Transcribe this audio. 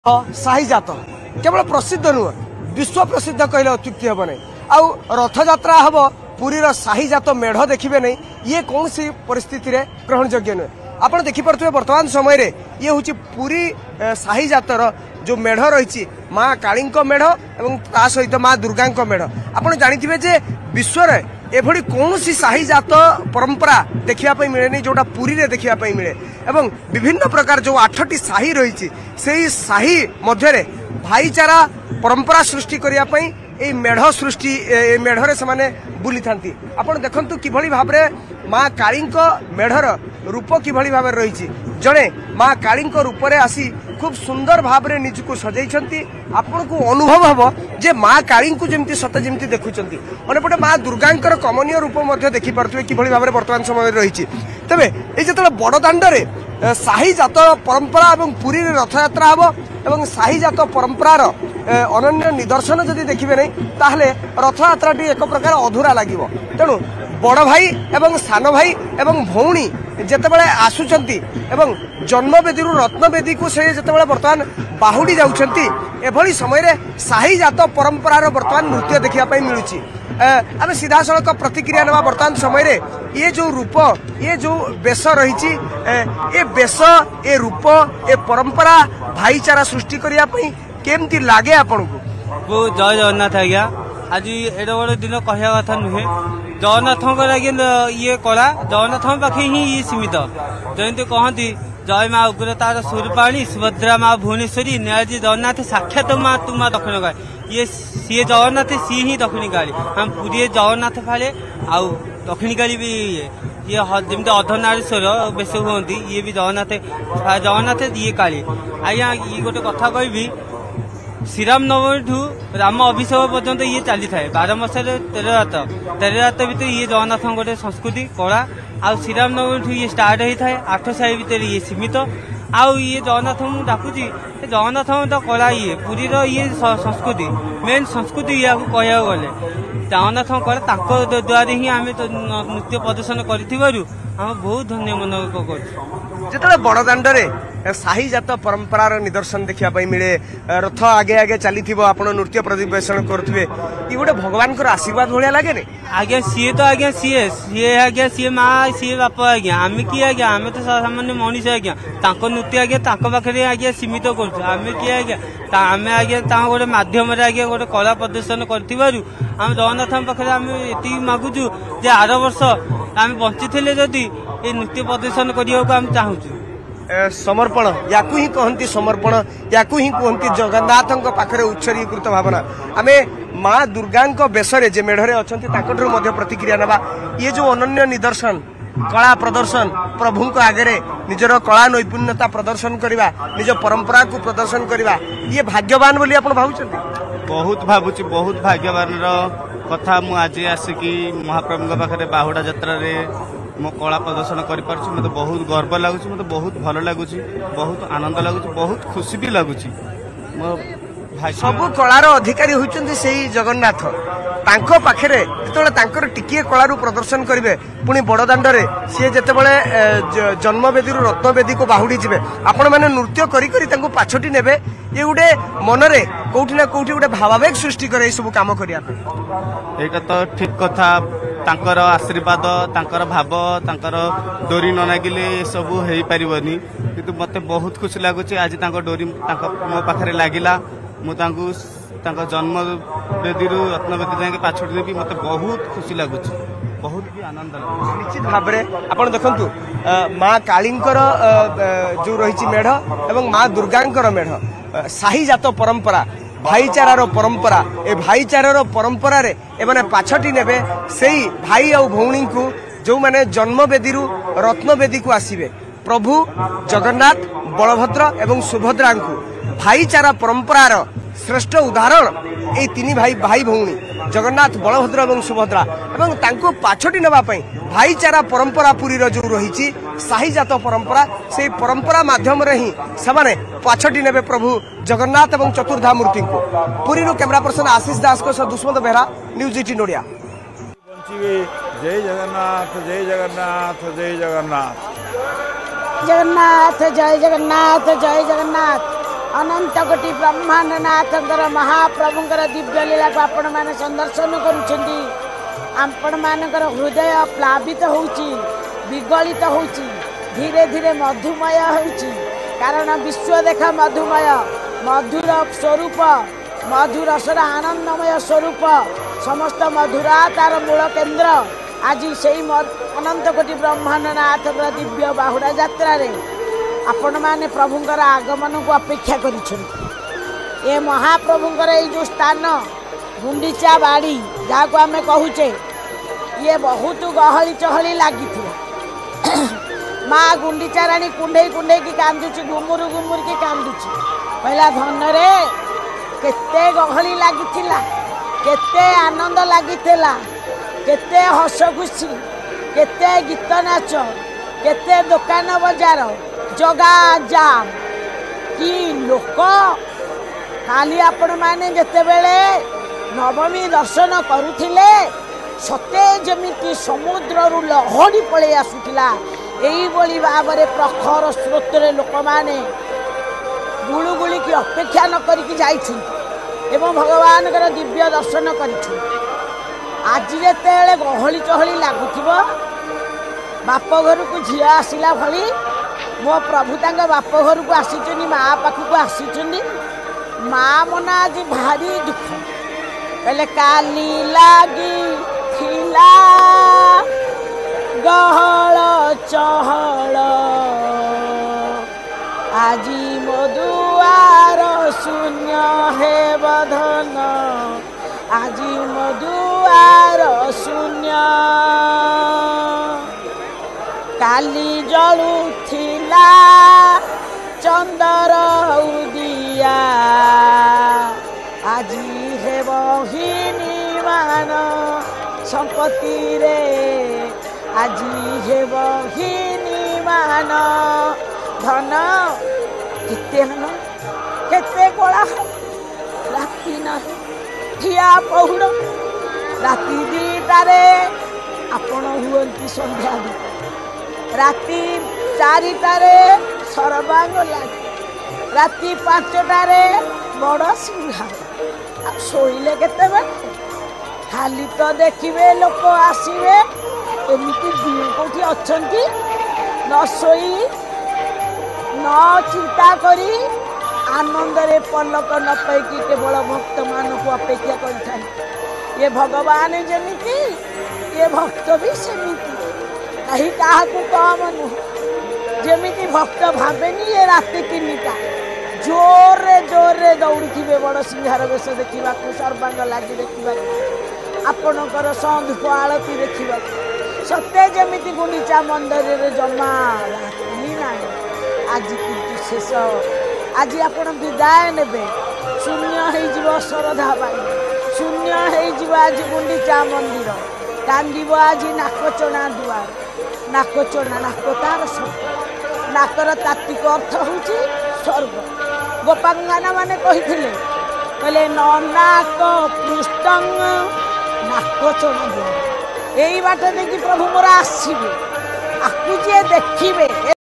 साही जात केवल प्रसिद्ध नुह विश्व प्रसिद्ध कहले अत्युक्ति हम नहीं आउ रथयात्रा हम पुरीर साही जात मेढ़ देखिए नहीं ये कौन सी परिस्थिति रे ग्रहण योग्य नुहे। आपड़ देखिपे वर्तमान समय रे ये हूँ पुरी साही जातर जो मेढ़ रही माँ काली मेढ़ और ता सहित माँ दुर्गा मेढ़ आपड़ जानी जे विश्व एभली कौन सी साही जात परंपरा देखा मिले नहीं जोटा पुरी रे देखा मिले एवं विभिन्न प्रकार जो 8टी साही रही से साही मध्य भाईचारा परंपरा सृष्टि करने मेढ़ सृष्टि मेढ़रे से बुली था आपड़ देखु किभली भाव माँ काली मेढ़र रूप किभली भाव रही जड़े माँ काली रूप में आसी खूब सुंदर भाव में निजको सजाई आपन को अनुभव हम जे माँ काली को जमी सत जमी देखुं अंपटे माँ दुर्गा कमनीय रूप देखी पारे कि भाव में बर्तमान समय रही तेरे ये जो बड़ दाण्डे साही जात परंपरा और पुरी रथयात्रा हम और साही जात परंपरार अनन्य निदर्शन जदि देखिए नहीं ताहले रथयात्रा एक प्रकार अधूरा लगे तेणु बड़ भाई एवं सान भाई एवं भौणी जितेबाला आसुचंती एवं जन्मवेदी रत्नवेदी को से जितेबाला बर्तमान बाहुड़ी जाउछंती एभली समय रे साही जात परंपरार बर्तमान नृत्य देखा मिलूची आम सीधा सड़क प्रतिक्रिया ना बर्तमान समय रे ये जो रूप ये जो बेश रही ये बेश ये रूप ये परंपरा भाईचारा सृष्टि करने केमती लगे आपन को जय जगन्नाथ आज्ञा आज एडे बड़ दिन कहया कथा नुहे जगन्नाथ ये कला जगन्नाथ पाखे ही ये सीमित जमी कहती जय माँ उग्रतार सूर्यपाणी सुभद्रा माँ भुवनेश्वरी न्यायजी जगन्नाथ साक्षात माँ तू माँ दक्षिण काली ये सी जगन्नाथ सी ही दक्षिणी काली हम पूरी जगन्नाथ फाले आउ दक्षिणी काली भी ये जमी अर्धनारीश्वर बेस हुंती ये भी जगन्नाथ ये काली आज्ञा ये गोटे कथा कहि श्रीराम नवमी ठू राम अभिषेक पर्यंत ये चली थाए 12 मास 13 रात भर ये जगन्नाथ गोटे संस्कृति कला आ श्रीराम नवमी ठू ये स्टार्ट होता है 8 साही भितर ये सीमित आउ ये जगन्नाथ मुझे डाकुची जगन्नाथ तो कला ये पुरी ये संस्कृति मेन संस्कृति या कह गले जगन्नाथ कला द्वारा ही आम नृत्य प्रदर्शन कर बहुत धन्य मन कर बड़ दाण्डे साही जात परंपरार निदर्शन देखा मिले रथ आगे आगे चली आप नृत्य प्रदर्शन करुवे ये गोटे भगवान आशीर्वाद भाया लगे नहीं आज्ञा सी तो आज्ञा सी आज्ञा सी माँ सी बाप आज्ञा आम किए आज्ञा आम तो सामान्य मनीष आज्ञा नृत्य आज्ञा पाखे आज्ञा सीमित करें किए आज्ञा आम आज्ञा गोटे मध्यम आज्ञा गोटे कला प्रदर्शन करूँ आम जगन्नाथ पाखे आम ये मागुचु जे आर वर्ष आम बंची जदि ये नृत्य प्रदर्शन करने को आम चाहूँ समर्पण या ही कहती समर्पण या ही कहती जगन्नाथ पाखे उत्सर्गीकृत भावना आम माँ दुर्गा बेशरे जे मेढ़े अच्छा प्रतिक्रिया ना ये जो अनन्य निदर्शन कला प्रदर्शन प्रभु आगे निजर कला नैपुण्यता प्रदर्शन करवा निज परंपरा को प्रदर्शन करवा ये भाग्यवान बोली आप भावुं बहुत भावुची बहुत भाग्यवान कथा मु आज आसिकी महाप्रभु पाखे बाहुड़ा जत्रा मो कला प्रदर्शन कर मत बहुत गर्व लगुच मत बहुत भल लगुच बहुत आनंद लगुच बहुत खुशी भी लगुच सब कलार अधिकारी होती से जगन्नाथ पाखे जो टिके कलारू प्रदर्शन करेंगे पुणी बड़ दाण्डे सी जितेबाला जन्मवेदी रत्नवेदी को बाहुड़ी जी आपण मैंने नृत्य करी पाछटी ने ये गोटे मनरे कौटी ना कौटी गोटे भावावेग सृष्टि करे सब कम करने तो ठीक कथा तांकर आशीर्वाद तांकर भाव तांकर डोरी न नागिले सब हो पारिबनी किंतु मते बहुत खुशी लगुच आज डोरी मो पाखे लगिला मुझे जन्म वेदी रत्नवेदी जाके पाछड़ी देवी मत बहुत खुशी लगुच बहुत भी आनंद लगुच निश्चित भाव में आप देखु माँ काली जो रही मेढ़ और माँ दुर्गा मेढ़ साही जात परंपरा भाईचारार परंपरा ए भाईचारार परंपरा रे एमाने पाछटी नेबे सेही भाई और भौणी को जो माने जन्मवेदी रत्नवेदी को आसीबे प्रभु जगन्नाथ बलभद्र एवं सुभद्रा को भाईचारा परंपरार श्रेष्ठ उदाहरण ये तीन भाई भौणी जगन्नाथ बलभद्र और सुभद्रा एवं तांको पाछटी नेबा पई भाईचारा परंपरा पुरी जो रही साही जात परंपरा से परंपरा माध्यम रे ही समाने पाछटी नेबे प्रभु जगन्नाथ एवं चतुर्धा मूर्ति को पुरी कैमरा पर्सन आशीष दास को दुष्मंत बेहरा न्यूज 18 ओडिया। जय जगन्नाथ जय जगन्नाथ जय जगन्नाथ जगन्नाथ जय जगन्नाथ जय जगन्नाथ अनंत कोटि ब्रह्मांड नाथंकर महाप्रभुंकर दिव्य लीला को आपण माने संदर्शन करुछंती आपण मानकर हृदय प्लावित होउची विगलित होउची धीरे धीरे मधुमय होउची कारण विश्व देखा मधुमय मधुर स्वरूप मधुरसर आनंदमय स्वरूप समस्त मधुरा तार मूल केन्द्र आज से अनंत कोटि ब्रह्मांड नाथ दिव्य बाहुड़ा यात्रा रे आपण माने प्रभुंकर आगमन को अपेक्षा करिछन ए महाप्रभुंकर ए जो स्थान गुंडीचा बाड़ी जहाँ को आम कहूचे ये बहुत गहली चहली लगी माँ गुंडीचा राणी कुंडे कुंडे की कांदुची घुमुरु घुमुर की कांदुची पहला धन रे केते गहली लगी केते आनंद लगी केते हस खुशी केते गीत नाच केते दुकान बजार जगा जाम कि लोक खाली आपण माने जेते बेले नवमी दर्शन करुथिले सते जमिति समुद्र रु लहड़ी पळे आसुथिला एई बोली भाबरे प्रखर स्रोतरे लोक माने गुळुगुळी की अपेक्षा न करिकि जाइछु एवं भगवान कर दिव्य दर्शन करिछु आज जेतेले गहली चहली लागुथिबो बाप घर को झिया आसिला भली मो प्रभु तांगा बाप घर को आसीचनी माँ पाखु को आसीचनी माँ मना आज भारी दुख पहले काली लागी थिला गहल चहल आजी मधुआर शून्य हे बधन आजी मधुआर शून्य काली जलू थिला चंदर उदिया आजी हे बहिनी मान संपत्ति रे आजी हे बहिनी मान धन केते हन केते कोला राती नहीं ठिया पहुड़ राती दीटारे आपण हुअंती संध्या राती चारिटारे सरबांग लागे राती 5टारे बड़ सिंहार शोइले केते खाली तो देखिए लोक आसवे एमती कौटी अच्छा न शोई न चिंता करी आनंद रे पलक न पैकी केवल भक्त मान को अपेक्षा कर भगवान जमीती ये भक्त भी सेमिति कहीं क्या कम नुह जमीती भक्त भावेनी ये राति 3टा जोरे जोरे दौड़ी थे बड़ सिंहार बेश देखा सर्वांग लगी देखा आपणकर संधूप आलती देखा सत्य जमीती गुंडीचा मंदिर जमा राति ना आज किंतु शेष आज आपण विदाय नेबे शून्य हो श्रद्धा पाई शून्य हो आज गुंडीचा मंदिर कांदिब आज नाकचना दुआर नाकचना नाक तार स्वर्ग नाकर तात्विक अर्थ होची स्वर्ग गोपांगाना माने कहिथिले कहले न नाक पृष्ठंग नाकचना दुआर एई बाट देखि प्रभु मोरा आसीबे आकु जे देखिबे